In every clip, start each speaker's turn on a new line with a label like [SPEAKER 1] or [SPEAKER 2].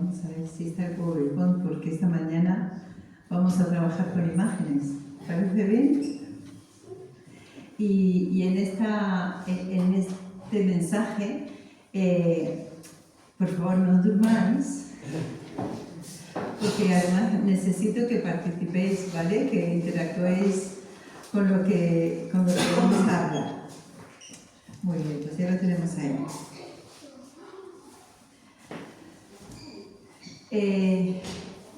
[SPEAKER 1] Vamos a ver si está el PowerPoint, porque esta mañana vamos a trabajar con imágenes. ¿Parece bien? Y en este mensaje, por favor, no durmáis, porque además necesito que participéis, ¿vale? Que interactuéis con lo que vamos a hablar. Muy bien, pues ya lo tenemos ahí.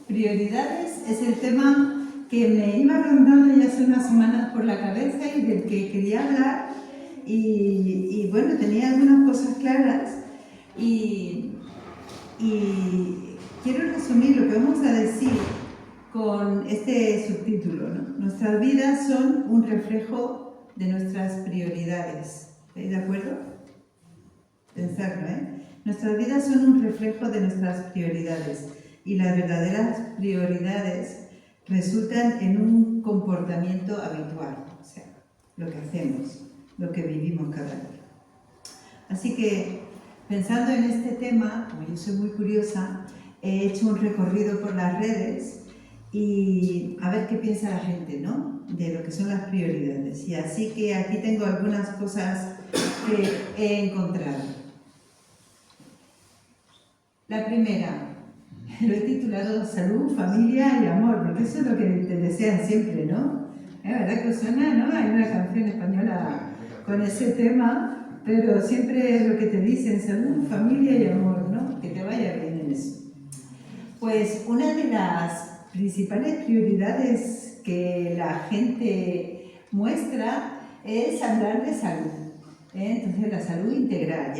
[SPEAKER 1] Prioridades es el tema que me iba rondando ya hace unas semanas por la cabeza y del que quería hablar y bueno, tenía algunas cosas claras y quiero resumir lo que vamos a decir con este subtítulo, ¿no? Nuestras vidas son un reflejo de nuestras prioridades. ¿Estáis de acuerdo? Pensadlo, ¿eh? Nuestras vidas son un reflejo de nuestras prioridades y las verdaderas prioridades resultan en un comportamiento habitual, o sea, lo que hacemos, lo que vivimos cada día. Así que, pensando en este tema, como yo soy muy curiosa, he hecho un recorrido por las redes y a ver qué piensa la gente, ¿no? De lo que son las prioridades. Y así que aquí tengo algunas cosas que he encontrado. La primera, lo he titulado Salud, Familia y Amor, porque eso es lo que te desean siempre, ¿no? ¿Es verdad que os suena, no? Hay una canción española con ese tema, pero siempre es lo que te dicen, salud, familia y amor, ¿no? Que te vaya bien en eso. Pues una de las principales prioridades que la gente muestra es hablar de salud. Entonces la salud integral,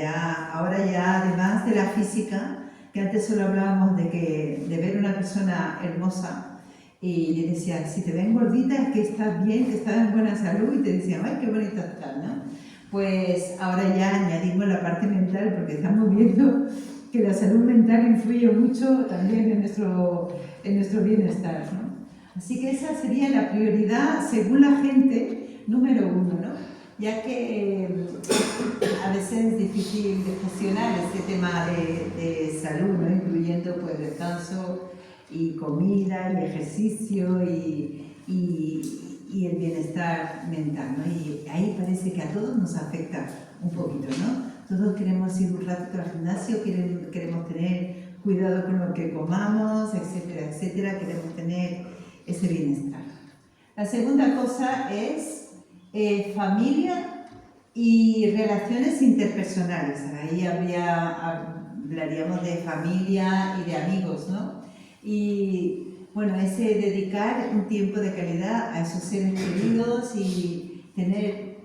[SPEAKER 1] ahora ya además de la física, que antes solo hablábamos de ver una persona hermosa y le decía, si te ven gordita es que estás bien, que estás en buena salud, y te decían, ay, qué bonita estás, ¿no? Pues ahora ya añadimos la parte mental, porque estamos viendo que la salud mental influye mucho también en nuestro bienestar, ¿no? Así que esa sería la prioridad, según la gente, número uno, ¿no? Ya que a veces es difícil de gestionar este tema de salud, ¿no? Incluyendo pues descanso y comida y ejercicio y el bienestar mental, ¿no? Y ahí parece que a todos nos afecta un poquito, ¿no? Todos queremos ir un ratito al gimnasio, queremos tener cuidado con lo que comamos, etcétera, etcétera, queremos tener ese bienestar. La segunda cosa es familia y relaciones interpersonales. Ahí hablaríamos de familia y de amigos, ¿no? Y bueno, ese dedicar un tiempo de calidad a esos seres queridos y tener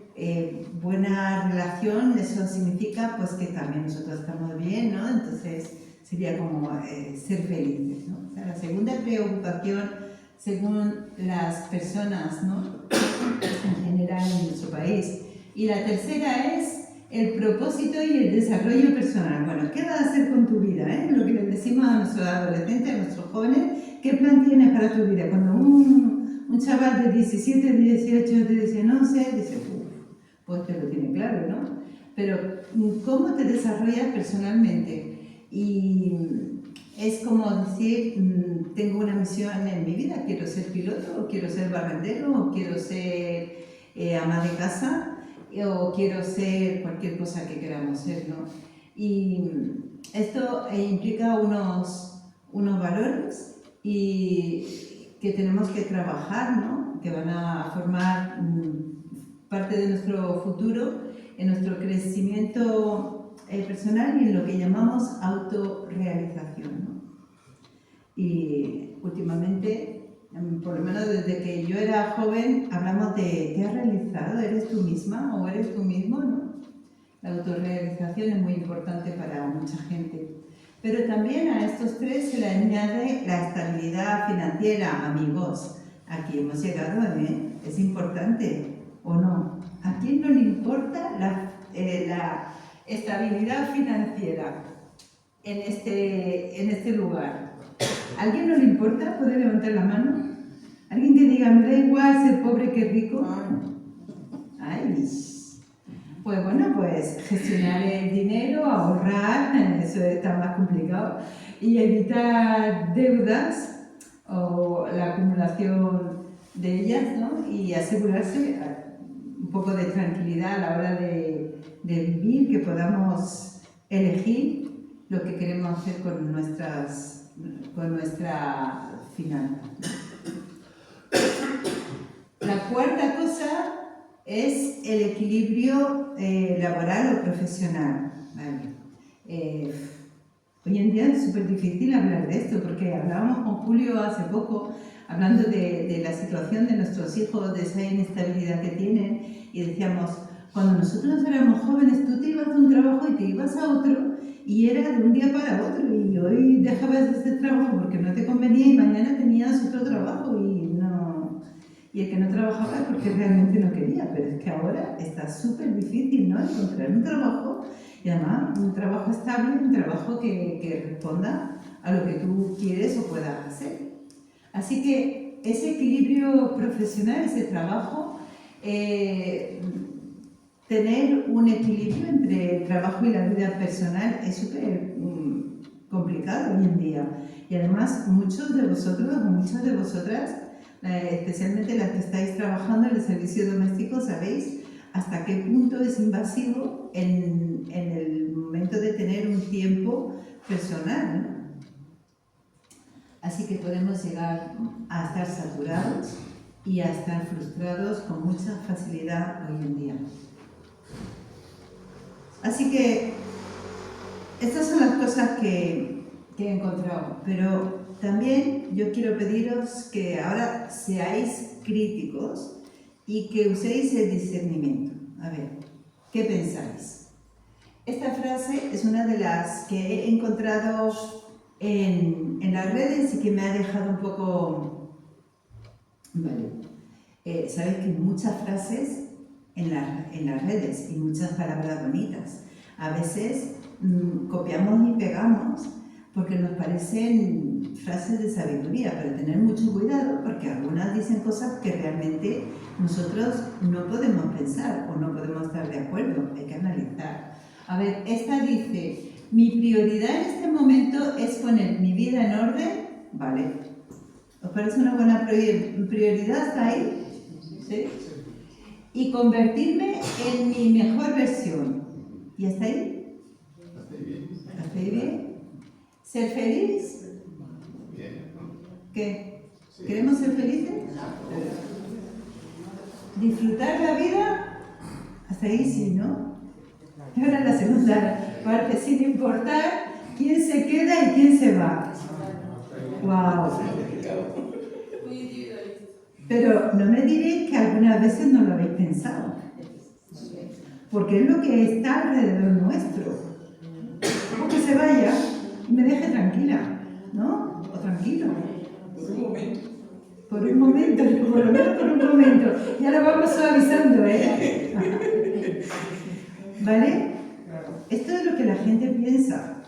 [SPEAKER 1] buena relación, eso significa pues que también nosotros estamos bien, ¿no? Entonces sería como ser felices, ¿no? O sea, la segunda preocupación, según las personas, ¿no? En general en nuestro país. Y la tercera es el propósito y el desarrollo personal. Bueno, ¿qué vas a hacer con tu vida? Lo que les decimos a nuestros adolescentes, a nuestros jóvenes, ¿qué plan tienes para tu vida? Cuando un chaval de 17, 18 te dice, no sé, dice, pues te lo tiene claro, ¿no? Pero, ¿cómo te desarrollas personalmente? Y es como decir, tengo una misión en mi vida, quiero ser piloto, o quiero ser barrendero, o quiero ser ama de casa, o quiero ser cualquier cosa que queramos ser, ¿no? Y esto implica unos valores y que tenemos que trabajar, ¿no? Que van a formar parte de nuestro futuro, en nuestro crecimiento personal y en lo que llamamos autorrealización, ¿no? Y últimamente, por lo menos desde que yo era joven, hablamos de ¿te has realizado? ¿Eres tú misma o eres tú mismo? ¿No? La autorrealización es muy importante para mucha gente. Pero también a estos tres se le añade la estabilidad financiera, amigos. Aquí hemos llegado, ¿eh? Es importante, ¿o no? ¿A quién no le importa la estabilidad financiera en este lugar? ¿A alguien no le importa? ¿Puede levantar la mano? ¿Alguien que diga, me da igual ser pobre que rico? Ay. Pues bueno, pues gestionar el dinero, ahorrar, eso está más complicado, y evitar deudas o la acumulación de ellas, ¿no? Y asegurarse un poco de tranquilidad a la hora de vivir, que podamos elegir lo que queremos hacer con nuestra finanza. La cuarta cosa es el equilibrio laboral o profesional. ¿Vale? Hoy en día es súper difícil hablar de esto, porque hablábamos con Julio hace poco, hablando de la situación de nuestros hijos, de esa inestabilidad que tienen, y decíamos, cuando nosotros éramos jóvenes, tú te ibas de un trabajo y te ibas a otro, y era de un día para otro, y hoy dejabas ese trabajo porque no te convenía y mañana tenías otro trabajo, y el que no trabajaba es porque realmente no quería, pero es que ahora está súper difícil, ¿no?, encontrar un trabajo, y además un trabajo estable, un trabajo que responda a lo que tú quieres o puedas hacer. Así que ese equilibrio profesional, ese trabajo, tener un equilibrio entre el trabajo y la vida personal es súper complicado hoy en día. Y además muchos de vosotros o muchas de vosotras, especialmente las que estáis trabajando en el servicio doméstico, sabéis hasta qué punto es invasivo en el momento de tener un tiempo personal, ¿no? Así que podemos llegar a estar saturados y a estar frustrados con mucha facilidad hoy en día. Así que estas son las cosas que he encontrado, pero también yo quiero pediros que ahora seáis críticos y que uséis el discernimiento. A ver, ¿qué pensáis? Esta frase es una de las que he encontrado en las redes y que me ha dejado un poco... Vale. Sabéis que hay muchas frases en las redes y muchas palabras bonitas. A veces copiamos y pegamos porque nos parecen frases de sabiduría, pero tener mucho cuidado porque algunas dicen cosas que realmente nosotros no podemos pensar o no podemos estar de acuerdo, hay que analizar. A ver, esta dice, mi prioridad en este momento es poner mi vida en orden, ¿vale? ¿Os parece una buena prioridad? ¿Está ahí? ¿Sí? Y convertirme en mi mejor versión. ¿Y hasta ahí? ¿Hasta ahí bien? ¿Ser feliz? ¿Qué? ¿Queremos ser felices? ¿Disfrutar la vida? Hasta ahí sí, ¿no? Y ahora la segunda parte, sin importar quién se queda y quién se va. ¡Wow! Pero no me diréis que algunas veces no lo habéis pensado, porque es lo que está alrededor nuestro. O que se vaya y me deje tranquila, ¿no? O tranquilo. Por un momento, por lo menos por un momento. Ya lo vamos suavizando, ¿eh? ¿Vale? Esto es lo que la gente piensa.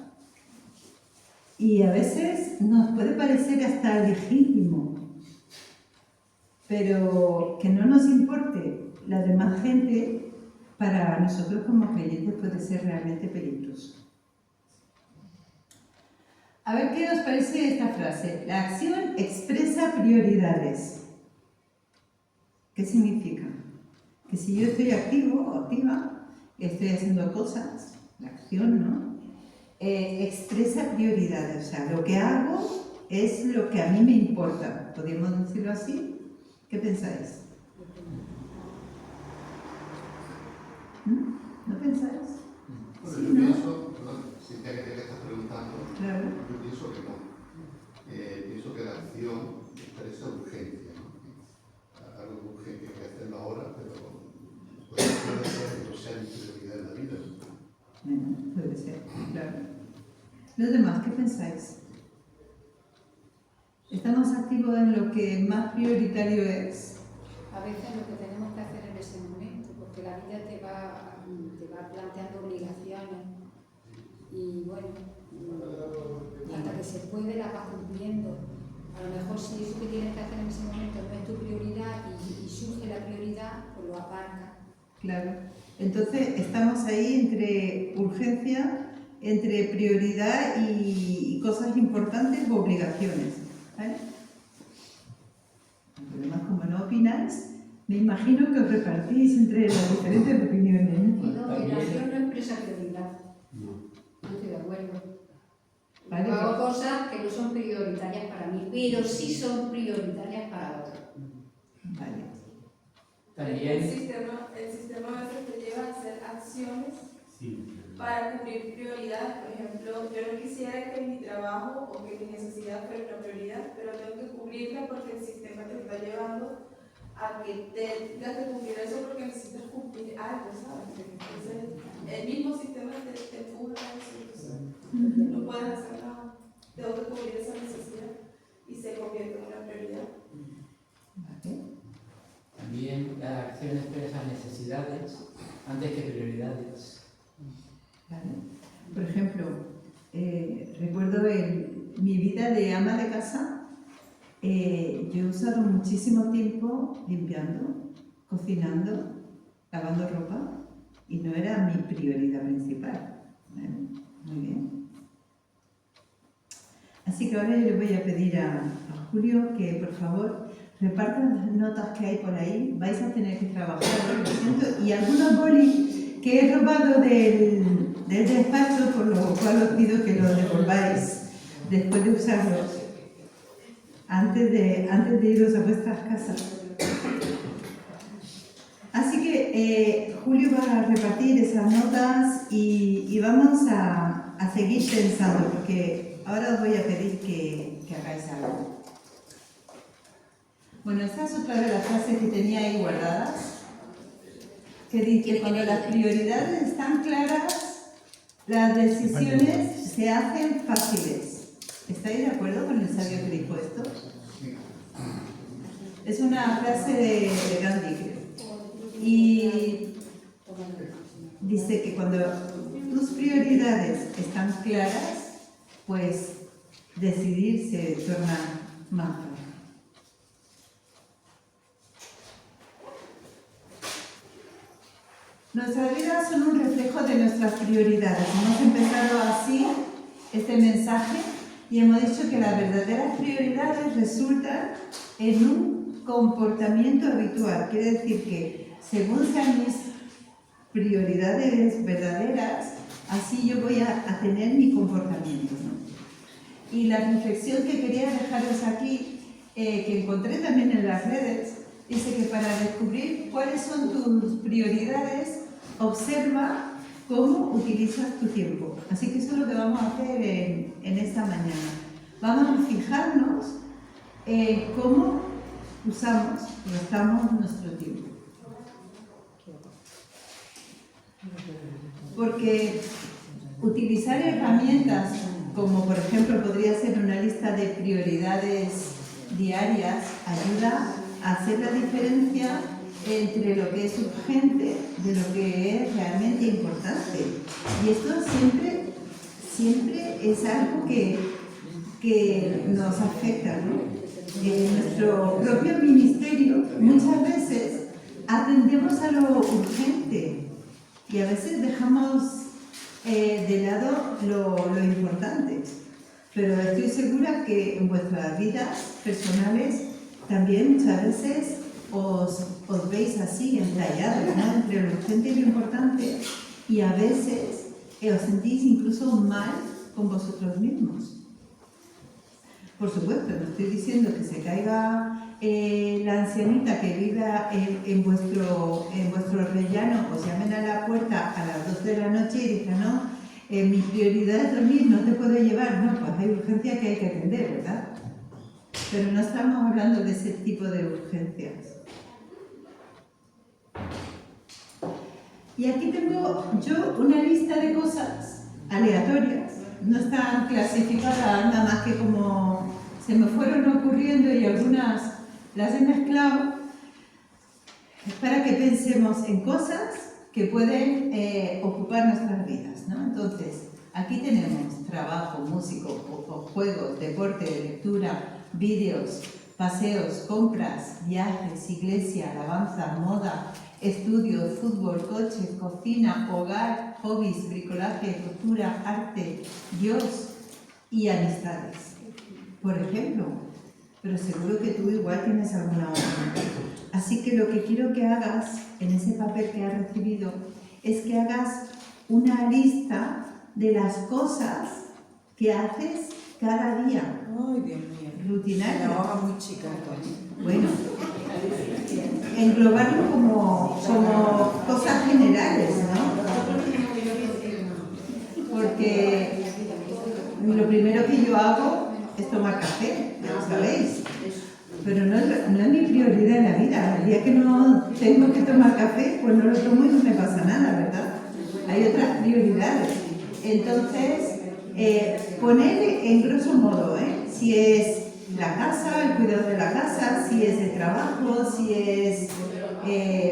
[SPEAKER 1] Y a veces nos puede parecer hasta legítimo, pero que no nos importe la demás gente, para nosotros como creyentes puede ser realmente peligroso. A ver qué os parece esta frase. La acción expresa prioridades. ¿Qué significa? Que si yo estoy activo o activa, estoy haciendo cosas, la acción, ¿no? Expresa prioridades. O sea, lo que hago es lo que a mí me importa. ¿Podríamos decirlo así? ¿Qué pensáis? ¿No pensáis?
[SPEAKER 2] Bueno,
[SPEAKER 1] Sí,
[SPEAKER 2] yo
[SPEAKER 1] ¿no?
[SPEAKER 2] pienso, si te estás preguntando,
[SPEAKER 1] Claro.
[SPEAKER 2] yo pienso que no. Pienso que la acción expresa urgencia, ¿no? Algo urgente que hay que hacerlo ahora, pero puede ser que no sea mi prioridad en la vida.
[SPEAKER 1] Bueno, puede ser, claro. Los demás, ¿qué pensáis? ¿Estamos activos en lo que más prioritario es?
[SPEAKER 3] A veces lo que tenemos que hacer en ese momento, porque la vida te va planteando obligaciones y bueno, hasta que se puede la vas cumpliendo. A lo mejor si eso que tienes que hacer en ese momento no es tu prioridad y surge la prioridad, pues lo aparcas.
[SPEAKER 1] Claro. Entonces estamos ahí entre urgencia, entre prioridad y cosas importantes o obligaciones, ¿vale? Además, como no opináis, me imagino que os repartís entre las diferentes opiniones, ¿no?
[SPEAKER 3] No, obligación no expresa prioridad. No estoy de acuerdo.
[SPEAKER 1] Vale,
[SPEAKER 3] Yo hago cosas que no son prioritarias para mí, pero sí son prioritarias para otros.
[SPEAKER 1] Vale.
[SPEAKER 4] El sistema a veces te lleva a hacer acciones para cumplir prioridades. Por ejemplo, yo no quisiera que mi trabajo o que mi necesidad fuera una prioridad, pero tengo que cubrirla porque el sistema te está llevando a que tengas que cumplir eso porque necesitas cumplir algo, ¿sabes? Entonces, el mismo sistema te empuja a eso. Entonces, no puedes hacer nada. Tengo que cubrir esa necesidad y se convierte en una prioridad.
[SPEAKER 1] Vale.
[SPEAKER 5] También las acciones expresan necesidades antes que prioridades.
[SPEAKER 1] Vale. Por ejemplo, recuerdo mi vida de ama de casa. Yo he usado muchísimo tiempo limpiando, cocinando, lavando ropa y no era mi prioridad principal. ¿Vale? Muy bien. Así que ahora yo le voy a pedir a Julio que por favor repartan las notas que hay por ahí. Vais a tener que trabajar, lo siento, y algunos bolis que he robado del despacho, por lo cual os pido que los devolváis después de usarlos. Antes de iros a vuestras casas. Así que Julio va a repartir esas notas y vamos a seguir pensando, porque ahora os voy a pedir que hagáis algo. Bueno, esta es otra de las frases que tenía ahí guardadas, que dice que cuando las prioridades están claras, las decisiones se hacen fáciles. ¿Estáis de acuerdo con el sabio que dijo esto? Es una frase de Gandhi, creo. Y dice que cuando tus prioridades están claras, pues decidir se torna más fácil. Nuestras vidas son un reflejo de nuestras prioridades. Hemos empezado así este mensaje y hemos dicho que las verdaderas prioridades resultan en un comportamiento habitual. Quiere decir que según sean mis prioridades verdaderas, así yo voy a tener mi comportamiento, ¿no? Y la reflexión que quería dejaros aquí, que encontré también en las redes, dice que para descubrir cuáles son tus prioridades, observa cómo utilizas tu tiempo. Así que eso es lo que vamos a hacer en esta mañana. Vamos a fijarnos en cómo gastamos nuestro tiempo. Porque utilizar herramientas como por ejemplo podría ser una lista de prioridades diarias ayuda a hacer la diferencia entre lo que es urgente de lo que es realmente importante. Y esto siempre es algo que nos afecta, ¿no? En nuestro propio ministerio muchas veces atendemos a lo urgente y a veces dejamos de lado lo importante. Pero estoy segura que en vuestras vidas personales también muchas veces os veis así, entallados, ¿no? Entre lo urgente y lo importante, y a veces os sentís incluso mal con vosotros mismos. Por supuesto, no estoy diciendo que se caiga la ancianita que viva en vuestro rellano, os llamen a la puerta a las 2 de la noche y digan, no, mi prioridad es dormir, no te puedo llevar. No, pues hay urgencia que hay que atender, ¿verdad? Pero no estamos hablando de ese tipo de urgencias. Y aquí tengo yo una lista de cosas aleatorias, no están clasificadas nada más que como se me fueron ocurriendo y algunas las he mezclado para que pensemos en cosas que pueden ocupar nuestras vidas, ¿no? Entonces, aquí tenemos trabajo, música, juegos, deporte, lectura, vídeos, paseos, compras, viajes, iglesia, alabanza, moda, estudios, fútbol, coche, cocina, hogar, hobbies, bricolaje, costura, arte, Dios y amistades. Por ejemplo, pero seguro que tú igual tienes alguna otra. Así que lo que quiero que hagas en ese papel que has recibido es que hagas una lista de las cosas que haces cada día.
[SPEAKER 6] Ay, Dios mío.
[SPEAKER 1] Rutinaria.
[SPEAKER 6] La hoja muy chica, entonces.
[SPEAKER 1] Bueno, englobarlo como cosas generales, ¿no? Porque lo primero que yo hago es tomar café, ya lo sabéis. Pero no es mi prioridad en la vida. El día que no tengo que tomar café, pues no lo tomo y no me pasa nada, ¿verdad? Hay otras prioridades. Entonces, poner en grosso modo, si es la casa, el cuidado de la casa, si es el trabajo, si es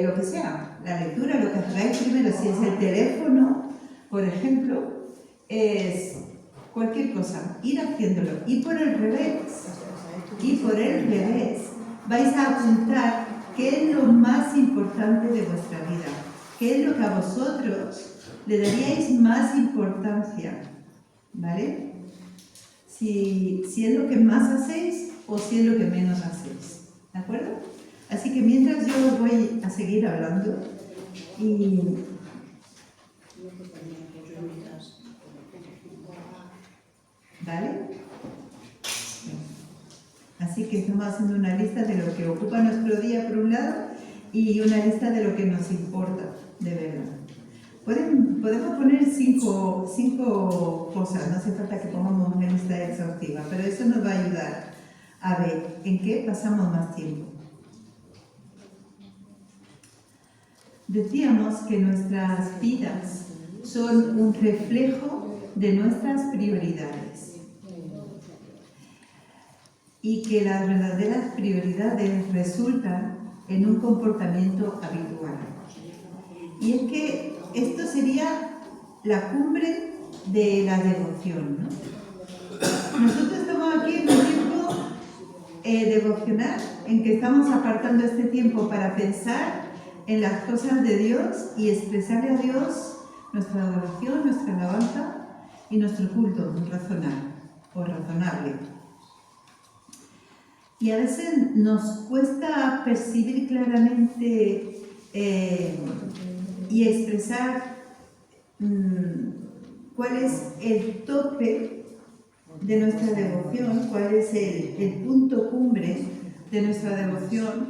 [SPEAKER 1] lo que sea, la lectura, lo que hagáis primero, si es el teléfono, por ejemplo, es cualquier cosa, ir haciéndolo. Y por el revés, vais a apuntar qué es lo más importante de vuestra vida, qué es lo que a vosotros le daríais más importancia, ¿vale? Si es lo que más hacéis o si es lo que menos hacéis, ¿de acuerdo? Así que mientras yo os voy a seguir hablando y... ¿Vale? Así que estamos haciendo una lista de lo que ocupa nuestro día por un lado y una lista de lo que nos importa, de verdad. Podemos poner cinco cosas, no hace falta que pongamos una lista exhaustiva, pero eso nos va a ayudar a ver en qué pasamos más tiempo. Decíamos que nuestras vidas son un reflejo de nuestras prioridades y que las verdaderas prioridades resultan en un comportamiento habitual. Y es que esto sería la cumbre de la devoción, ¿no? Nosotros estamos aquí en un tiempo devocional en que estamos apartando este tiempo para pensar en las cosas de Dios y expresarle a Dios nuestra adoración, nuestra alabanza y nuestro culto razonable. Y a veces nos cuesta percibir claramente y expresar cuál es el tope de nuestra devoción, cuál es el punto cumbre de nuestra devoción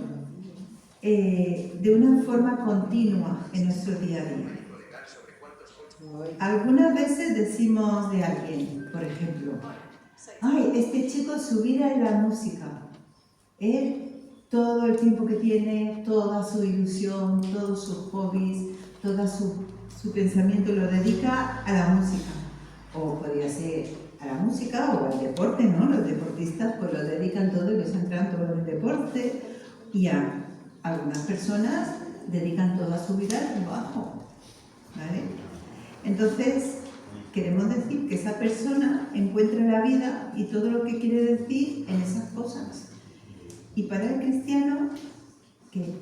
[SPEAKER 1] de una forma continua en nuestro día a día. Algunas veces decimos de alguien, por ejemplo, ay, este chico su vida es la música. Él, todo el tiempo que tiene, toda su ilusión, todos sus hobbies, todo su pensamiento lo dedica a la música. O podría ser a la música o al deporte, ¿no? Los deportistas pues lo dedican todo y lo centran todo en el deporte. Y a algunas personas dedican toda su vida al trabajo, ¿vale? Entonces, queremos decir que esa persona encuentra la vida y todo lo que quiere decir en esas cosas. Y para el cristiano, ¿qué?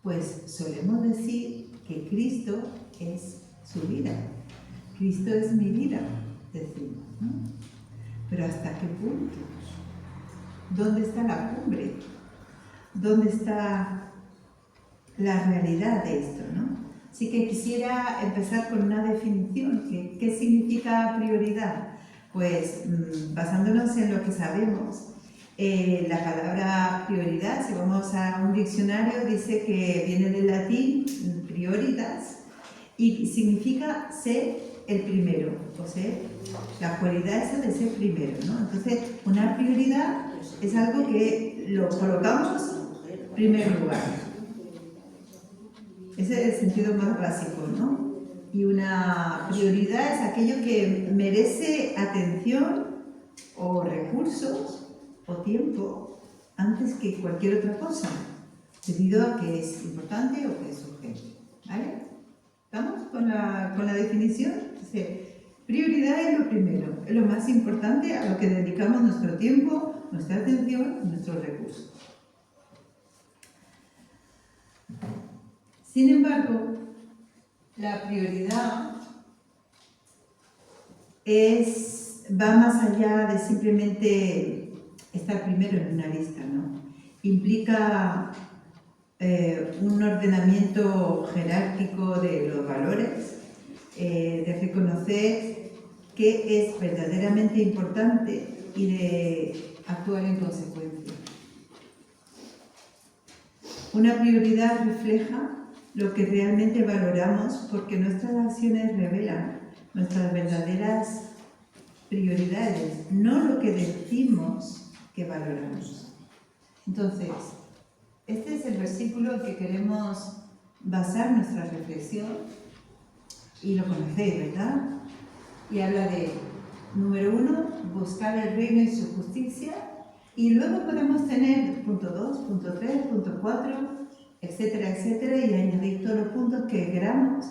[SPEAKER 1] Pues solemos decir que Cristo es su vida. Cristo es mi vida, decimos, ¿no? Pero ¿hasta qué punto? ¿Dónde está la cumbre? ¿Dónde está la realidad de esto, no? Así que quisiera empezar con una definición. ¿Qué significa prioridad? Pues basándonos en lo que sabemos, la palabra prioridad, si vamos a un diccionario, dice que viene del latín prioritas y significa ser el primero, o sea, la cualidad esa de ser primero, ¿no? Entonces, una prioridad es algo que lo colocamos en primer lugar. Ese es el sentido más básico, ¿no? Y una prioridad es aquello que merece atención o recursos o tiempo antes que cualquier otra cosa, debido a que es importante o que es urgente, ¿vale? ¿Estamos con la definición? Dice, Prioridad es lo primero, es lo más importante a lo que dedicamos nuestro tiempo, nuestra atención y nuestros recursos. Sin embargo, la prioridad va más allá de simplemente estar primero en una lista, ¿no? Implica un ordenamiento jerárquico de los valores, de reconocer qué es verdaderamente importante y de actuar en consecuencia. Una prioridad refleja lo que realmente valoramos porque nuestras acciones revelan nuestras verdaderas prioridades, no lo que decimos que valoramos. Entonces, este es el versículo en que queremos basar nuestra reflexión y lo conocéis, ¿verdad? Y habla de, número 1, buscar el reino y su justicia, y luego podemos tener punto 2, punto 3, punto 4, etcétera, etcétera, y añadir todos los puntos que queramos,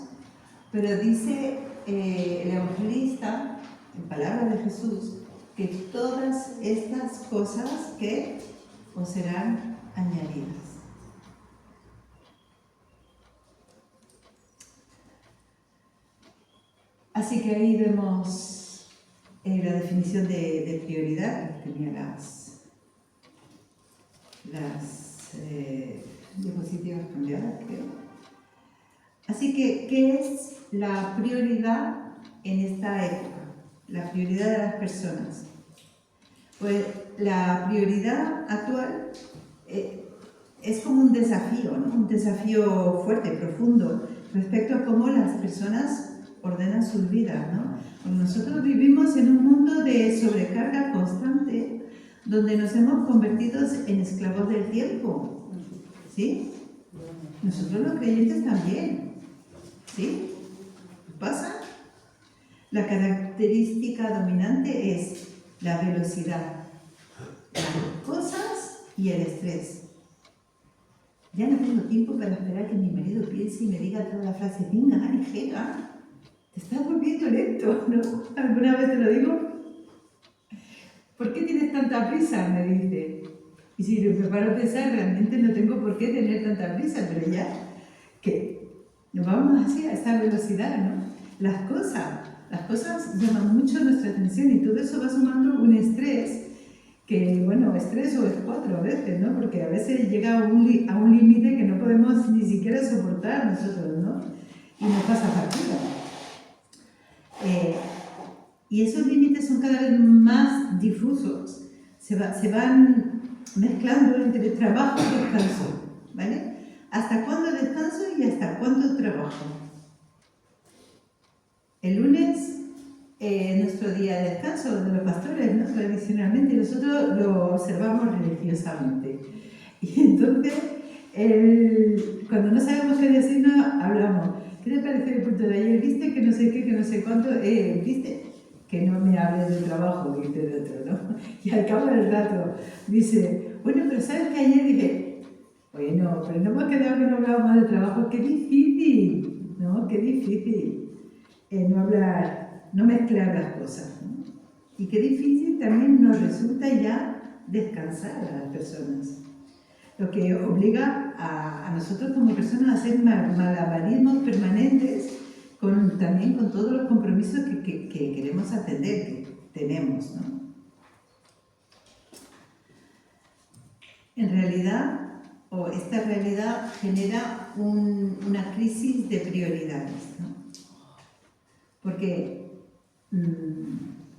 [SPEAKER 1] pero dice el evangelista, en palabras de Jesús, que todas estas cosas que os serán añadidas. Así que ahí vemos la definición de prioridad, que tenía las diapositivas cambiadas, creo. Así que, ¿qué es la prioridad en esta época? La prioridad de las personas. Pues la prioridad actual es como un desafío, ¿no? Un desafío fuerte, profundo, respecto a cómo las personas ordenan sus vidas, ¿no? Pues nosotros vivimos en un mundo de sobrecarga constante, donde nos hemos convertido en esclavos del tiempo, ¿sí? Nosotros los creyentes también, ¿sí? ¿Pasa? La característica dominante es la velocidad, las cosas y el estrés. Ya no tengo tiempo para esperar que mi marido piense y me diga toda la frase, venga, ligera, te estás volviendo lento, ¿no? ¿Alguna vez te lo digo? ¿Por qué tienes tanta prisa? Me dice. Y si me preparo a pensar, realmente no tengo por qué tener tanta prisa, pero ya que nos vamos así a esta velocidad, ¿no? Las cosas llaman mucho nuestra atención y todo eso va sumando un estrés que, bueno, es 3 o es 4 a veces, ¿no? Porque a veces llega a un límite que no podemos ni siquiera soportar nosotros, ¿no? Y nos pasa factura. Y esos límites son cada vez más difusos, se van mezclando entre trabajo y descanso, ¿vale? ¿Hasta cuándo descanso y hasta cuándo trabajo? El lunes nuestro día de descanso de los pastores, ¿no? Tradicionalmente, nosotros lo observamos religiosamente. Y entonces, cuando no sabemos qué decirnos, hablamos. ¿Qué te pareció el punto de ayer? ¿Viste que no sé qué, que no sé cuánto? ¿Viste? Que no me hables de trabajo, dice el otro, ¿no? Y al cabo del rato dice, bueno, pero ¿sabes que ayer dije? Bueno, pero no hemos quedado que no hablábamos de trabajo. ¡Qué difícil! ¿No? ¡Qué difícil! No mezclar las cosas, ¿no? Y qué difícil también nos resulta ya descansar a las personas. Lo que obliga a nosotros como personas a hacer malabarismos permanentes también con todos los compromisos que queremos atender, que tenemos, ¿no? En realidad, esta realidad genera una crisis de prioridades, ¿no? Porque,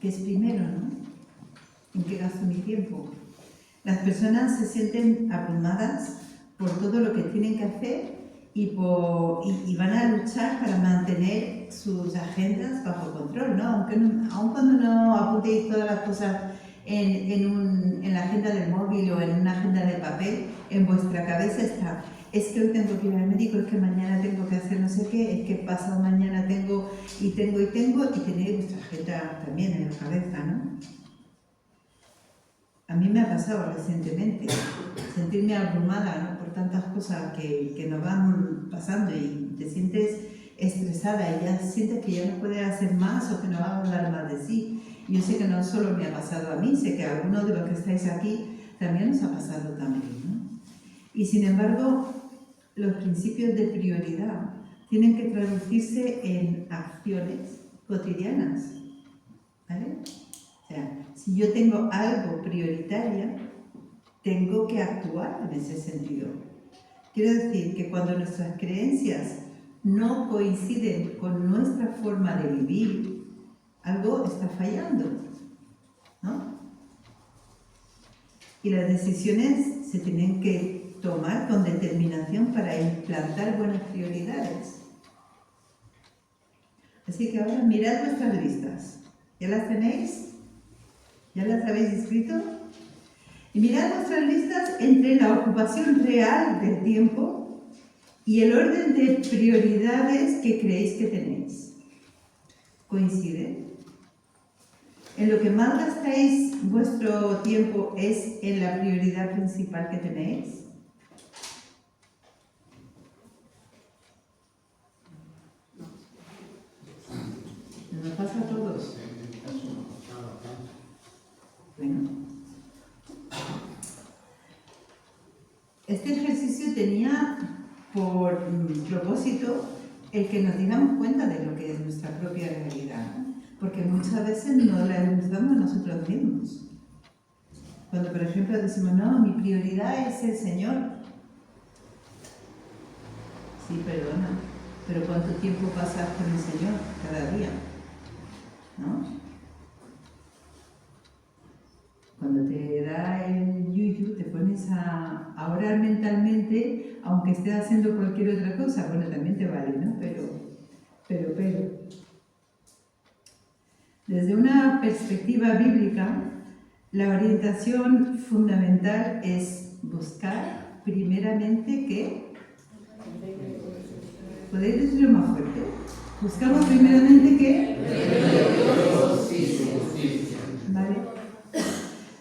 [SPEAKER 1] ¿qué es primero, no? ¿En qué gasto mi tiempo? Las personas se sienten abrumadas por todo lo que tienen que hacer y van a luchar para mantener sus agendas bajo control, ¿no? Aun cuando no apuntéis todas las cosas en la agenda del móvil o en una agenda de papel, en vuestra cabeza está, es que hoy tengo que ir al médico, es que mañana tengo que hacer no sé qué, es que pasado mañana tengo y tenéis vuestra agenda también en la cabeza, ¿no? A mí me ha pasado recientemente sentirme abrumada, ¿no? Por tantas cosas que nos van pasando y te sientes estresada y ya siente que ya no puede hacer más o que no va a hablar más de sí. Y yo sé que no solo me ha pasado a mí, sé que a algunos de los que estáis aquí también nos ha pasado también, ¿no? Y sin embargo, los principios de prioridad tienen que traducirse en acciones cotidianas, ¿vale? O sea, si yo tengo algo prioritario, tengo que actuar en ese sentido. Quiero decir que cuando nuestras creencias no coinciden con nuestra forma de vivir, algo está fallando, ¿no? Y las decisiones se tienen que tomar con determinación para implantar buenas prioridades. Así que ahora mirad vuestras listas. ¿Ya las tenéis? ¿Ya las habéis escrito? Y mirad vuestras listas entre la ocupación real del tiempo y el orden de prioridades que creéis que tenéis. ¿Coincide? ¿En lo que más gastáis vuestro tiempo es en la prioridad principal que tenéis? ¿Nos pasa a todos? Bueno. Este ejercicio tenía por propósito el que nos diéramos cuenta de lo que es nuestra propia realidad, ¿no? Porque muchas veces no la damos nosotros mismos. Cuando, por ejemplo, decimos, no, mi prioridad es el Señor. Sí, perdona, pero ¿cuánto tiempo pasas con el Señor cada día? ¿No? Cuando te da el yuyu, te pones a orar mentalmente, aunque estés haciendo cualquier otra cosa. Bueno, también te vale, ¿no? Pero. Desde una perspectiva bíblica, la orientación fundamental es buscar primeramente ¿qué? ¿Podéis decirlo más fuerte? Buscamos primeramente ¿qué? ¿Vale?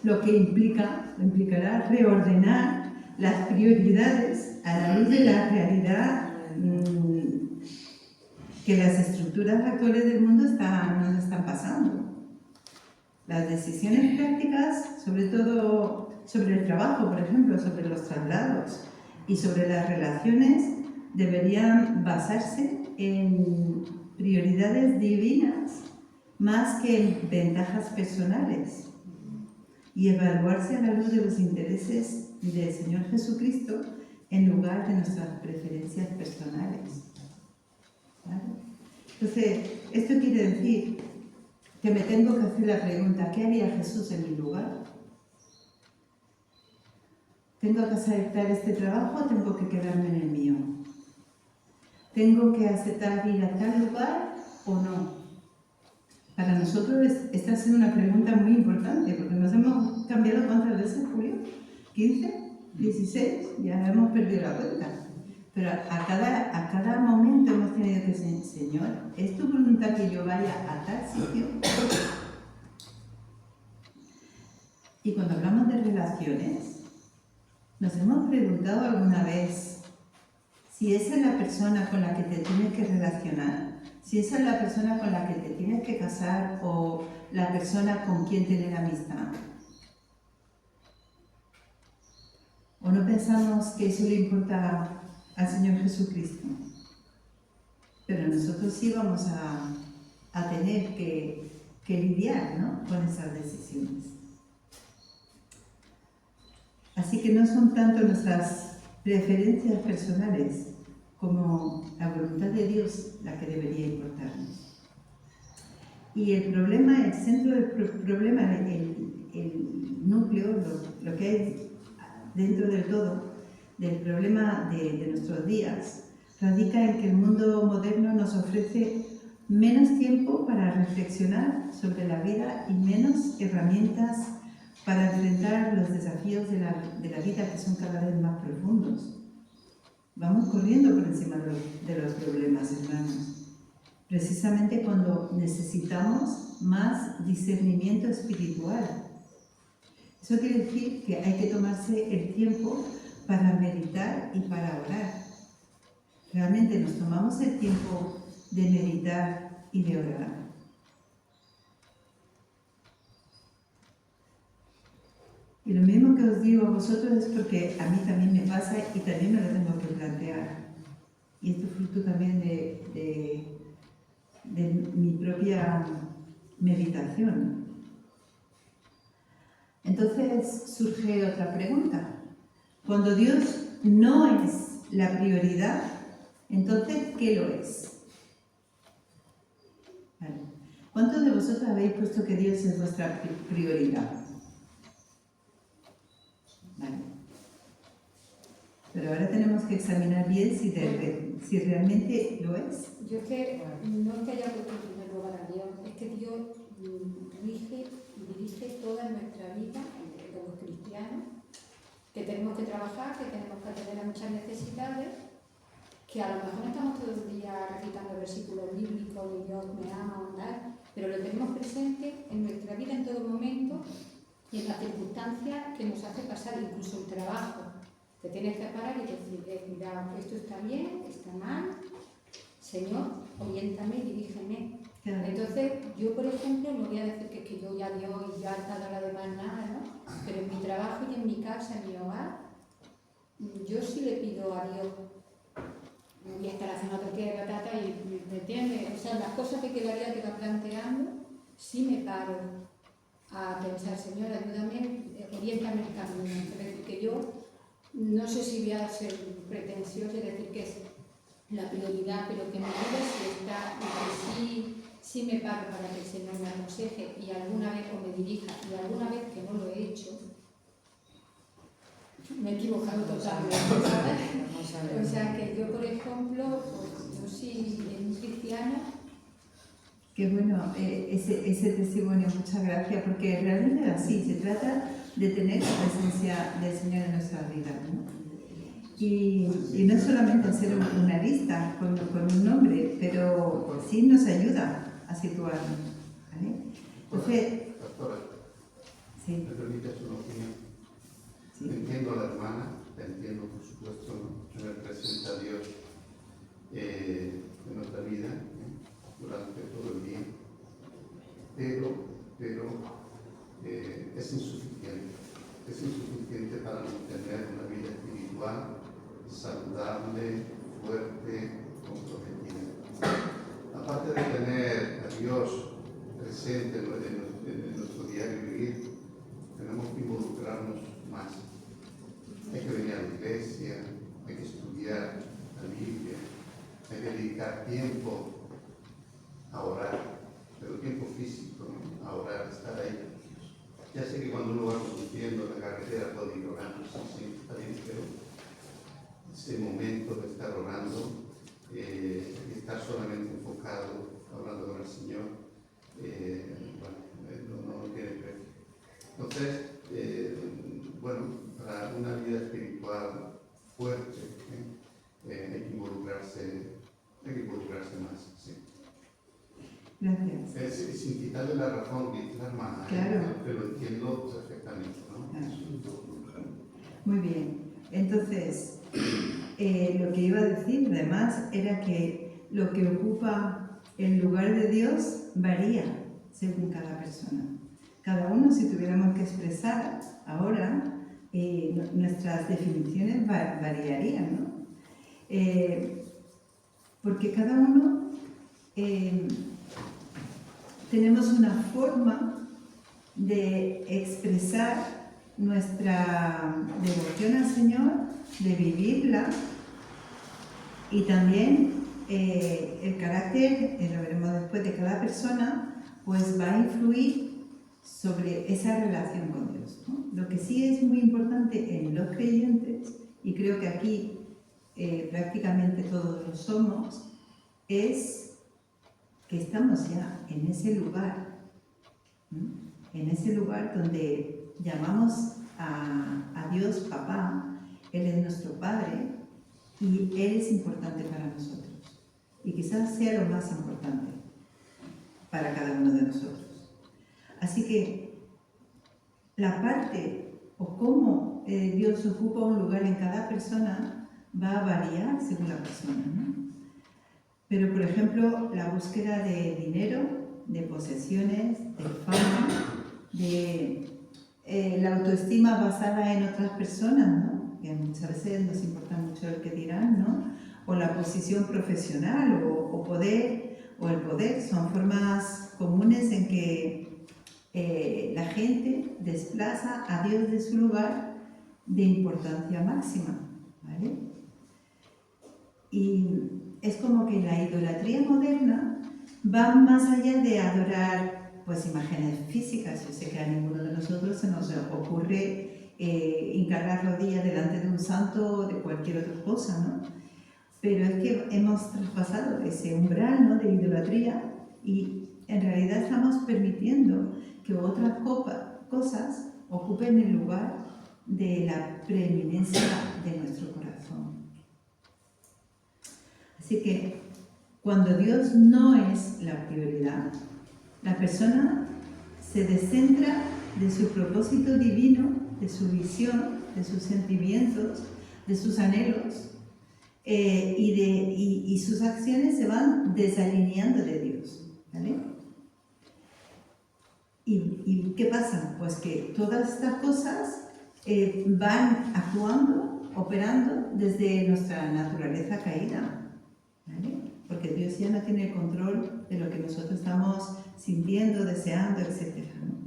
[SPEAKER 1] Lo que implicará reordenar las prioridades a la luz de la realidad que las estructuras actuales del mundo nos están pasando. Las decisiones prácticas, sobre todo sobre el trabajo, por ejemplo, sobre los traslados y sobre las relaciones, deberían basarse en prioridades divinas más que en ventajas personales y evaluarse a la luz de los intereses del Señor Jesucristo en lugar de nuestras preferencias personales. ¿Vale? Entonces, esto quiere decir que me tengo que hacer la pregunta, ¿qué haría Jesús en mi lugar? ¿Tengo que aceptar este trabajo o tengo que quedarme en el mío? ¿Tengo que aceptar ir a tal lugar o no? Para nosotros esta ha sido una pregunta muy importante, porque nos hemos cambiado ¿cuántas veces, Julio? ¿15? ¿16? Ya hemos perdido la cuenta. Pero a cada momento hemos tenido que decir, Señor, ¿es tu voluntad que yo vaya a tal sitio? Y cuando hablamos de relaciones, ¿nos hemos preguntado alguna vez si esa es la persona con la que te tienes que relacionar? Si esa es la persona con la que te tienes que casar o la persona con quien tener amistad. ¿O no pensamos que eso le importa al Señor Jesucristo? Pero nosotros sí vamos a tener que lidiar, ¿no?, con esas decisiones. Así que no son tanto nuestras preferencias personales como la voluntad de Dios la que debería importarnos. Y el problema, el centro del problema, el núcleo, lo que hay dentro del todo, del problema de nuestros días, radica en que el mundo moderno nos ofrece menos tiempo para reflexionar sobre la vida y menos herramientas para enfrentar los desafíos de la vida, que son cada vez más profundos. Vamos corriendo por encima de los problemas, hermanos, precisamente cuando necesitamos más discernimiento espiritual. Eso quiere decir que hay que tomarse el tiempo para meditar y para orar. Realmente nos tomamos el tiempo de meditar y de orar. Y lo mismo que os digo a vosotros es porque a mí también me pasa y también me lo tengo que plantear. Y esto es fruto también de mi propia meditación. Entonces surge otra pregunta. Cuando Dios no es la prioridad, entonces, ¿qué lo es? Vale. ¿Cuántos de vosotros habéis puesto que Dios es vuestra prioridad? Vale. Pero ahora tenemos que examinar bien si realmente lo es.
[SPEAKER 3] Yo es que no es que haya puesto en primer lugar a Dios, es que Dios rige y dirige toda nuestra vida como cristianos, que tenemos que trabajar, que tenemos que atender a muchas necesidades, que a lo mejor no estamos todo el día recitando versículos bíblicos, ni Dios me ama o nada, pero lo tenemos presente en nuestra vida en todo momento y en las circunstancias que nos hace pasar, incluso el trabajo. Te tienes que parar y decir, mira, esto está bien, está mal, Señor, oriéntame y dirígeme.
[SPEAKER 1] Claro.
[SPEAKER 3] Entonces, yo, por ejemplo, no voy a decir que es que yo ya Dios y ya está la demás nada, ¿no? Pero en mi trabajo y en mi casa, en mi hogar, yo sí le pido a Dios, voy a estar haciendo tortilla de patata y me entiende, o sea, las cosas que la vida te va planteando, sí me paro a pensar, Señor, ayúdame, oriéntame el camino. Es decir, que yo no sé si voy a ser pretenciosa y decir que es la prioridad, pero que mi vida sí está, y que sí me paro para que el Señor me aconseje y alguna vez o me dirija, y alguna vez que no lo he hecho, me he equivocado totalmente, ¿sabes? O sea que yo, por ejemplo, pues, yo sí, en un cristiano.
[SPEAKER 1] Qué bueno ese testimonio, muchas gracias, porque realmente es así, se trata de tener la presencia del Señor en nuestra vida, ¿no? Y no solamente ser una lista con un nombre, pero sí nos ayuda a situarnos, ¿vale? Entonces,
[SPEAKER 2] Pastora,
[SPEAKER 1] sí.
[SPEAKER 2] ¿me permites una opinión?
[SPEAKER 1] Sí.
[SPEAKER 2] Entiendo a la hermana, te entiendo por supuesto, ¿no? Que me presenta a Dios en nuestra vida durante todo el día, pero es insuficiente para mantener una vida espiritual saludable, fuerte, comprometida. Aparte de tener a Dios presente en nuestro diario vivir, tenemos que involucrarnos más. Hay que venir a la iglesia, hay que estudiar la Biblia, hay que dedicar tiempo a orar, pero tiempo físico, ¿no? A orar, a estar ahí. Ya sé que cuando uno va conduciendo la carretera puede ir orando, sí, está bien, pero ese momento de estar orando y estar solamente enfocado, hablando con el Señor, no tiene precio. Entonces, bueno, para una vida espiritual fuerte, hay que involucrarse más, sí.
[SPEAKER 1] Gracias.
[SPEAKER 2] Sin quitarle la razón, dice la hermana,
[SPEAKER 1] Claro.
[SPEAKER 2] pero lo entiendo perfectamente, ¿no?
[SPEAKER 1] Claro. Muy bien. Entonces, lo que iba a decir además era que lo que ocupa el lugar de Dios varía según cada persona. Cada uno, si tuviéramos que expresar ahora, nuestras definiciones variarían, ¿no? Porque cada uno tenemos una forma de expresar nuestra devoción al Señor, de vivirla, y también el carácter, lo veremos después, de cada persona, pues va a influir sobre esa relación con Dios, ¿no? Lo que sí es muy importante en los creyentes, y creo que aquí prácticamente todos lo somos, es que estamos ya en ese lugar, ¿no? En ese lugar donde llamamos a Dios Papá. Él es nuestro Padre y Él es importante para nosotros. Y quizás sea lo más importante para cada uno de nosotros. Así que la parte o cómo Dios ocupa un lugar en cada persona va a variar según la persona, ¿no? Pero, por ejemplo, la búsqueda de dinero, de posesiones, de fama, de la autoestima basada en otras personas, ¿no? Que muchas veces nos importa mucho el que dirán, ¿no? O la posición profesional o poder, o el poder, son formas comunes en que la gente desplaza a Dios de su lugar de importancia máxima, ¿vale? Y es como que la idolatría moderna va más allá de adorar pues imágenes físicas. Yo sé que a ninguno de nosotros se nos ocurre hincar las rodillas delante de un santo o de cualquier otra cosa, ¿no? Pero es que hemos traspasado ese umbral, ¿no?, de idolatría, y en realidad estamos permitiendo que otras cosas ocupen el lugar de la preeminencia de nuestro corazón. Así que cuando Dios no es la prioridad, la persona se descentra de su propósito divino, de su visión, de sus sentimientos, de sus anhelos, y sus acciones se van desalineando de Dios, ¿vale? ¿Y qué pasa? Pues que todas estas cosas van actuando, operando desde nuestra naturaleza caída, ¿vale? Porque Dios ya no tiene el control de lo que nosotros estamos sintiendo, deseando, etc., ¿no?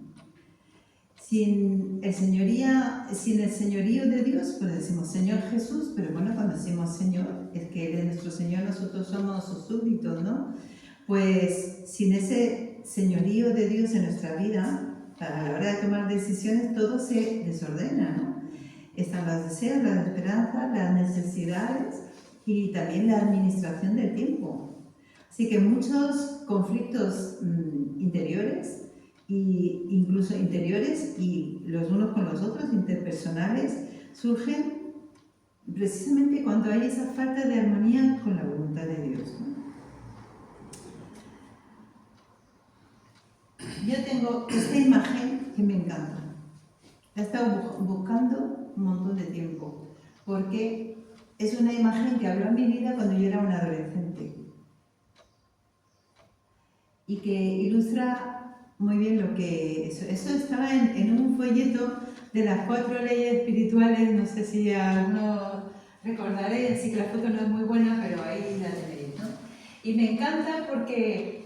[SPEAKER 1] Sin el señorío de Dios, pues decimos Señor Jesús, pero bueno, cuando decimos Señor, es que Él es nuestro Señor, nosotros somos sus súbditos, ¿no? Pues sin ese señorío de Dios en nuestra vida, a la hora de tomar decisiones, todo se desordena, ¿no? Están los deseos, las esperanzas, las necesidades y también la administración del tiempo. Así que muchos conflictos interiores, e incluso interiores y los unos con los otros, interpersonales, surgen precisamente cuando hay esa falta de armonía con la voluntad de Dios, ¿no? Yo tengo esta imagen que me encanta. La he estado buscando un montón de tiempo, porque es una imagen que habló en mi vida cuando yo era una adolescente y que ilustra muy bien lo que eso estaba en un folleto de las 4 leyes espirituales. No sé si alguno recordaréis, así que la foto no es muy buena, pero ahí la tenéis, ¿no? Y me encanta porque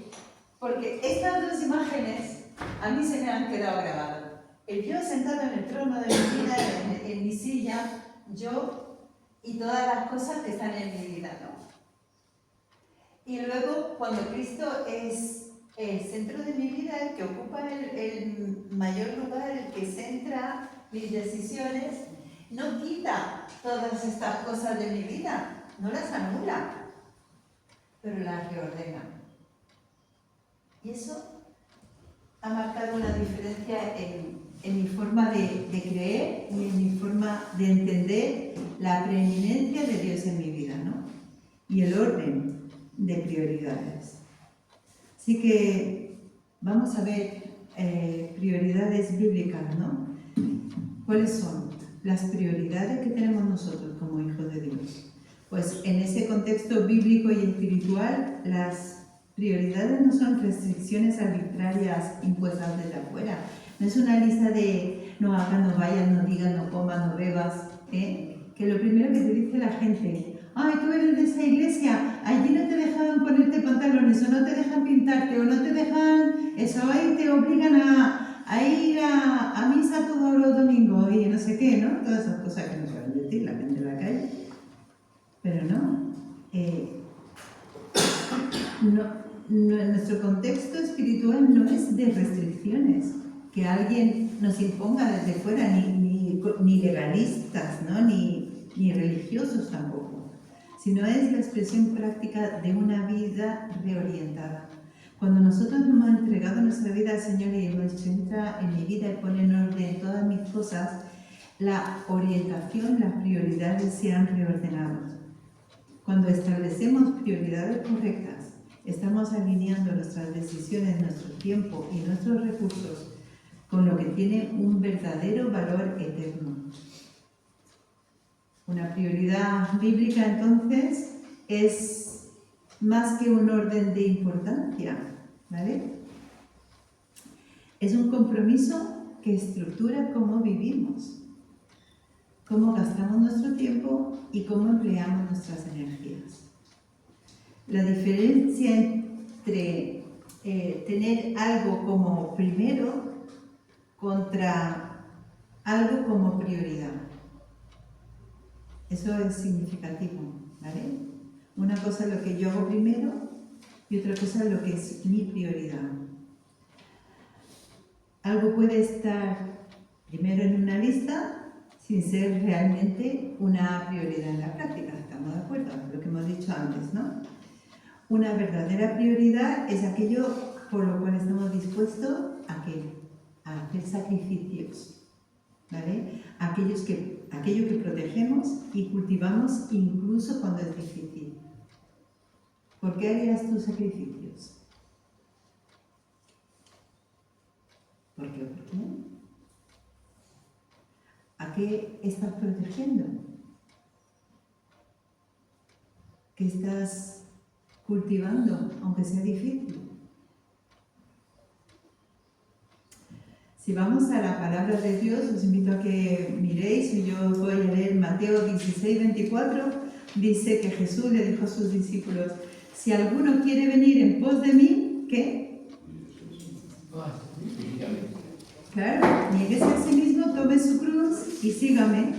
[SPEAKER 1] estas dos imágenes a mí se me han quedado grabadas. El yo sentado en el trono de mi vida, en mi silla, yo y todas las cosas que están en mi vida, ¿no? Y luego, cuando Cristo es el centro de mi vida, el que ocupa el mayor lugar, el que centra mis decisiones, no quita todas estas cosas de mi vida, no las anula, pero las reordena. Y eso ha marcado una diferencia en mi forma de creer y en mi forma de entender la preeminencia de Dios en mi vida, ¿no? Y el orden de prioridades. Así que vamos a ver prioridades bíblicas, ¿no? ¿Cuáles son las prioridades que tenemos nosotros como hijos de Dios? Pues en ese contexto bíblico y espiritual, las prioridades no son restricciones arbitrarias impuestas desde afuera. No es una lista de no hagas, no vayas, no digas, no comas, no bebas, ¿eh? Que lo primero que te dice la gente: ay, tú eres de esa iglesia, allí no te dejan ponerte pantalones, o no te dejan pintarte, o no te dejan eso, ahí te obligan a ir a misa todos los domingos y no sé qué, ¿no? Todas esas cosas que no saben decir la gente de la calle. Pero no, nuestro contexto espiritual no es de restricciones que alguien nos imponga desde fuera, ni legalistas, ¿no? ni religiosos tampoco, sino es la expresión práctica de una vida reorientada. Cuando nosotros nos hemos entregado nuestra vida al Señor y nos entra en mi vida y pone en orden todas mis cosas, la orientación, las prioridades se han reordenado. Cuando establecemos prioridades correctas, estamos alineando nuestras decisiones, nuestro tiempo y nuestros recursos con lo que tiene un verdadero valor eterno. Una prioridad bíblica, entonces, es más que un orden de importancia, ¿vale? Es un compromiso que estructura cómo vivimos, cómo gastamos nuestro tiempo y cómo empleamos nuestras energías. La diferencia entre tener algo como primero contra algo como prioridad. Eso es significativo, ¿vale? Una cosa es lo que yo hago primero y otra cosa es lo que es mi prioridad. Algo puede estar primero en una lista sin ser realmente una prioridad en la práctica, ¿estamos de acuerdo? Lo que hemos dicho antes, ¿no? Una verdadera prioridad es aquello por lo cual estamos dispuestos a hacer sacrificios, ¿vale? Aquello que protegemos y cultivamos incluso cuando es difícil. ¿Por qué harías tus sacrificios? ¿Por qué o por qué? ¿A qué estás protegiendo? ¿Qué estás cultivando, aunque sea difícil? Si vamos a la palabra de Dios, os invito a que miréis, y yo voy a leer Mateo 16, 24, dice que Jesús le dijo a sus discípulos: si alguno quiere venir en pos de mí, ¿qué? Claro, niéguese a sí mismo, tome su cruz y sígame.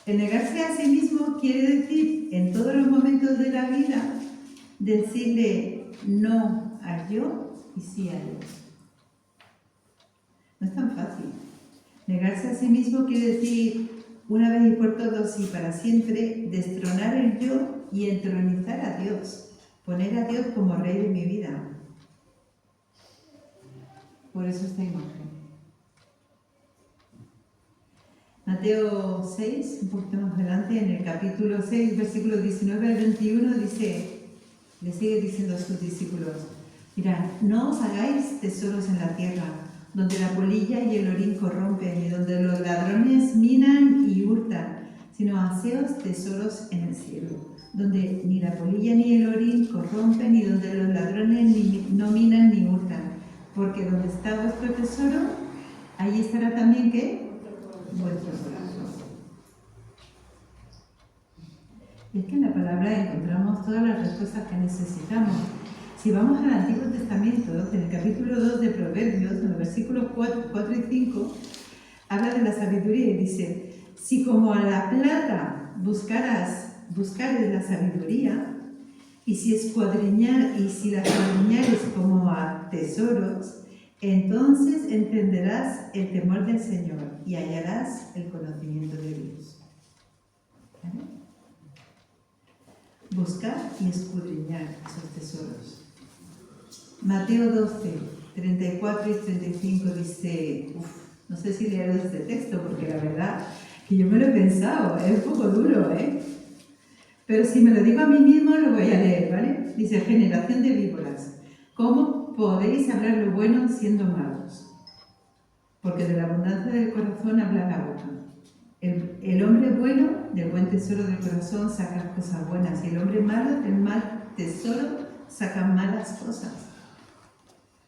[SPEAKER 1] El negarse a sí mismo quiere decir, en todos los momentos de la vida, decirle no al yo y sí a Dios. No es tan fácil. Negarse a sí mismo quiere decir, una vez y por todos y para siempre, destronar el yo y entronizar a Dios, poner a Dios como rey de mi vida. Por eso esta imagen. Mateo 6, un poquito más adelante, en el capítulo 6, versículos 19 al 21, le sigue diciendo a sus discípulos: mirad, no os hagáis tesoros en la tierra, donde la polilla y el orín corrompen, y donde los ladrones minan y hurtan, sino haceos tesoros en el cielo, donde ni la polilla ni el orín corrompen, y donde los ladrones no minan ni hurtan, porque donde está vuestro tesoro, allí estará también, ¿qué? Vuestro corazón. Y es que en la palabra encontramos todas las respuestas que necesitamos. Si vamos al Antiguo Testamento, en el capítulo 2 de Proverbios, en los versículos 4 y 5, habla de la sabiduría y dice: si como a la plata buscares la sabiduría, y si la escuadriñares como a tesoros, entonces entenderás el temor del Señor y hallarás el conocimiento de Dios. ¿Vale? Buscar y escudriñar esos tesoros. Mateo 12, 34 y 35 dice, no sé si leer este texto, porque la verdad que yo me lo he pensado, es un poco duro, ¿eh? Pero si me lo digo a mí mismo, lo voy a leer, ¿vale? Dice: generación de víboras, ¿cómo podéis hablar lo bueno siendo malos? Porque de la abundancia del corazón habla la boca. El hombre bueno, del buen tesoro del corazón, saca cosas buenas, y el hombre malo, del mal tesoro, saca malas cosas.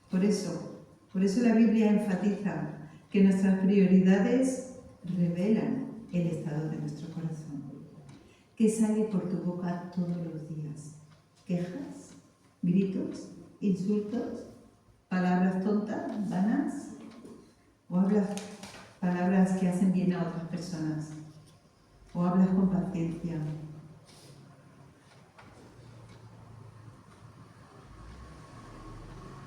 [SPEAKER 1] Por eso la Biblia enfatiza que nuestras prioridades revelan el estado de nuestro corazón. ¿Qué sale por tu boca todos los días? ¿Quejas? ¿Gritos? ¿Insultos? ¿Palabras tontas? ¿Vanas? ¿O hablas palabras que hacen bien a otras personas? ¿O hablas con paciencia?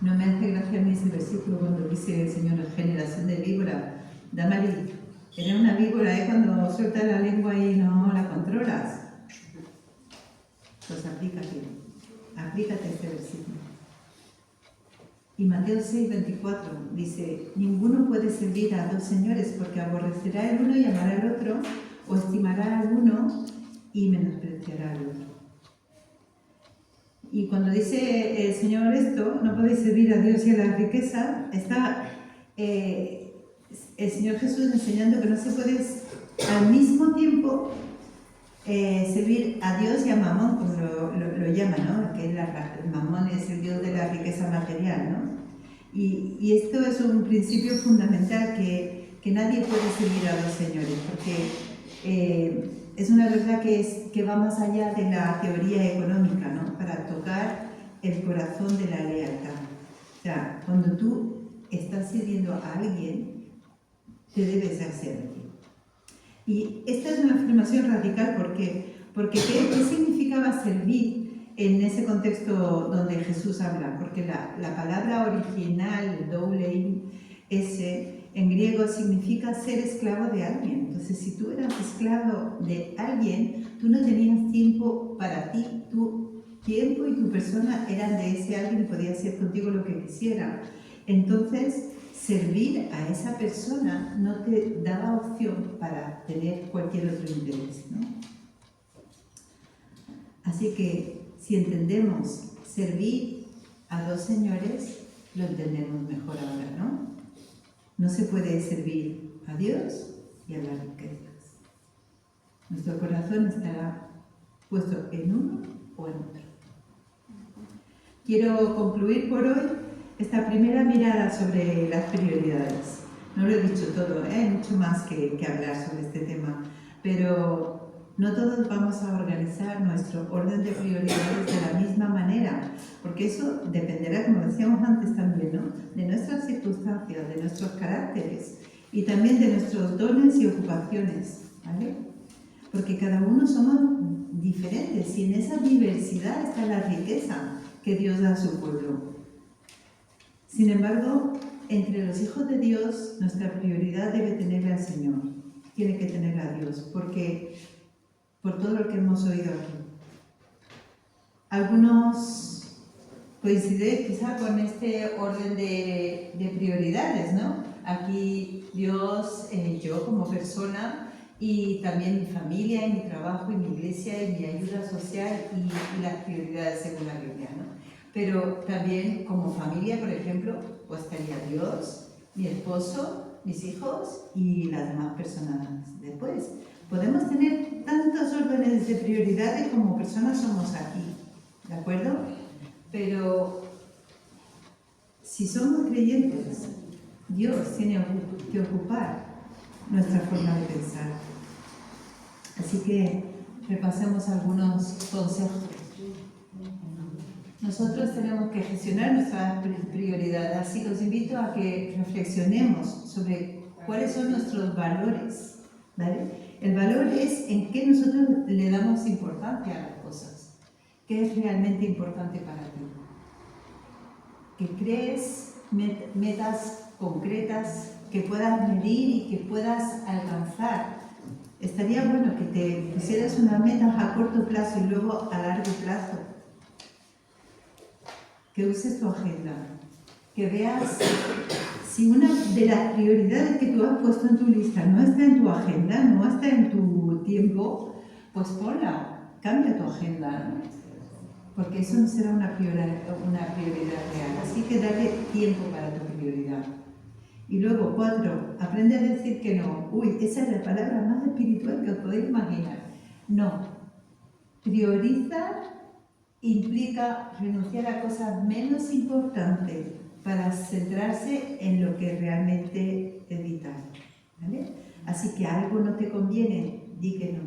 [SPEAKER 1] No me hace gracia a mí ese versículo cuando dice el Señor: generación de víbora. Damari, eres una víbora, cuando sueltas la lengua y no la controlas. Pues aplícate este versículo. Y Mateo 6, 24 dice: ninguno puede servir a dos señores, porque aborrecerá el uno y amará al otro, o estimará al uno y menospreciará al otro. Y cuando dice el Señor esto, no podéis servir a Dios y a la riqueza, está el Señor Jesús enseñando que no se puede al mismo tiempo servir a Dios y a Mamón, como lo llaman, ¿no? Que Mamón es el Dios de la riqueza material, ¿no? Y esto es un principio fundamental que nadie puede servir a dos señores, porque es una verdad que va más allá de la teoría económica, ¿no? Para tocar el corazón de la lealtad. O sea, cuando tú estás sirviendo a alguien, te debes hacer a ti. Y esta es una afirmación radical porque ¿qué significaba servir en ese contexto donde Jesús habla? Porque la palabra original, doulein, en griego significa ser esclavo de alguien. Entonces, si tú eras esclavo de alguien, tú no tenías tiempo para ti. Tu tiempo y tu persona eran de ese alguien y podía hacer contigo lo que quisiera. Entonces, servir a esa persona no te daba opción para tener cualquier otro interés, ¿no? Así que, si entendemos servir a dos señores, lo entendemos mejor ahora, ¿no? No se puede servir a Dios y a las riquezas. Nuestro corazón estará puesto en uno o en otro. Quiero concluir por hoy esta primera mirada sobre las prioridades. No lo he dicho todo, hay mucho más que hablar sobre este tema, pero no todos vamos a organizar nuestro orden de prioridades de la misma manera, porque eso dependerá, como decíamos antes también, ¿no? De nuestras circunstancias, de nuestros caracteres y también de nuestros dones y ocupaciones, ¿vale? Porque cada uno somos diferentes y en esa diversidad está la riqueza que Dios da a su pueblo. Sin embargo, entre los hijos de Dios, nuestra prioridad debe tener al Señor, tiene que tener a Dios, porque por todo lo que hemos oído aquí. Algunos coinciden quizá con este orden de prioridades, ¿no? Aquí Dios, yo como persona y también mi familia, y mi trabajo, y mi iglesia, y mi ayuda social y las prioridades según la Biblia, ¿no? Pero también como familia, por ejemplo, pues estaría Dios, mi esposo, mis hijos y las demás personas después. Podemos tener tantos órdenes de prioridades como personas somos aquí, ¿de acuerdo? Pero si somos creyentes, Dios tiene que ocupar nuestra forma de pensar. Así que repasemos algunos consejos. Nosotros tenemos que gestionar nuestras prioridades, así que os invito a que reflexionemos sobre cuáles son nuestros valores, ¿vale? El valor es en qué nosotros le damos importancia a las cosas, qué es realmente importante para ti. Que crees metas concretas que puedas medir y que puedas alcanzar. Estaría bueno que te pusieras unas metas a corto plazo y luego a largo plazo. Que uses tu agenda, que veas si una de las prioridades que tú has puesto en tu lista no está en tu agenda, no está en tu tiempo, pues ponla, cambia tu agenda, ¿no? Porque eso no será una prioridad real. Así que dale tiempo para tu prioridad. Y luego, 4, aprende a decir que no. Uy, esa es la palabra más espiritual que os podéis imaginar. No. Priorizar implica renunciar a cosas menos importantes para centrarse en lo que realmente es vital, ¿vale? Así que algo no te conviene, di que no.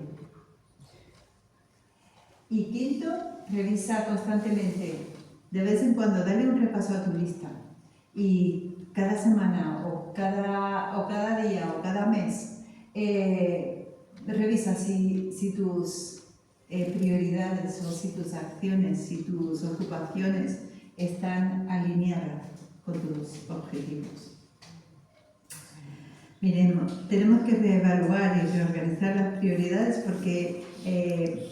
[SPEAKER 1] Y 5, revisa constantemente. De vez en cuando dale un repaso a tu lista y cada semana o cada día o cada mes revisa si tus prioridades o si tus acciones, si tus ocupaciones están alineadas con tus objetivos. Miremos, tenemos que reevaluar y reorganizar las prioridades porque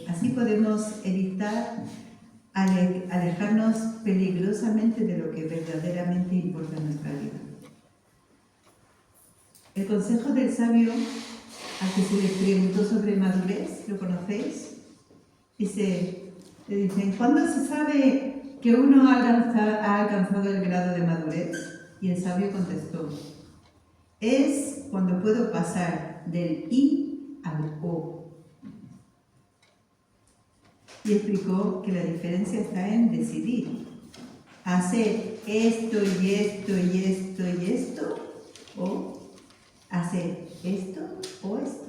[SPEAKER 1] así podemos evitar alejarnos peligrosamente de lo que verdaderamente importa en nuestra vida. El consejo del sabio, al que se le preguntó sobre madurez, ¿lo conocéis? Le dicen, ¿cuándo se sabe que uno ha alcanzado el grado de madurez? Y el sabio contestó, es cuando puedo pasar del I al O. y explicó que la diferencia está en decidir. Hacer esto y esto y esto y esto, o hacer esto o esto.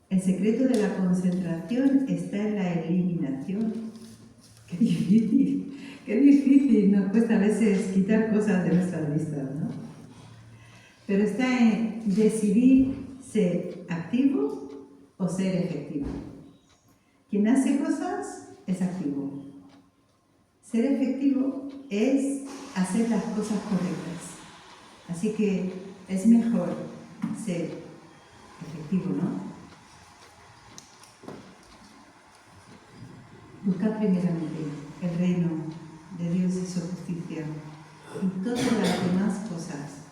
[SPEAKER 1] El secreto de la concentración está en la eliminación. Qué difícil nos cuesta a veces quitar cosas de nuestras vistas, ¿no? Pero está en decidir ser activo o ser efectivo. Quien hace cosas es activo. Ser efectivo es hacer las cosas correctas. Así que es mejor ser efectivo, ¿no? Buscad primeramente el reino de Dios y su justicia, y todas las demás cosas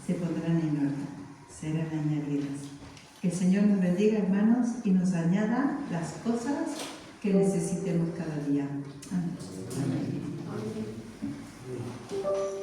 [SPEAKER 1] se pondrán en orden, serán añadidas. Que el Señor nos bendiga, hermanos, y nos añada las cosas que necesitemos cada día. Amén. Amén.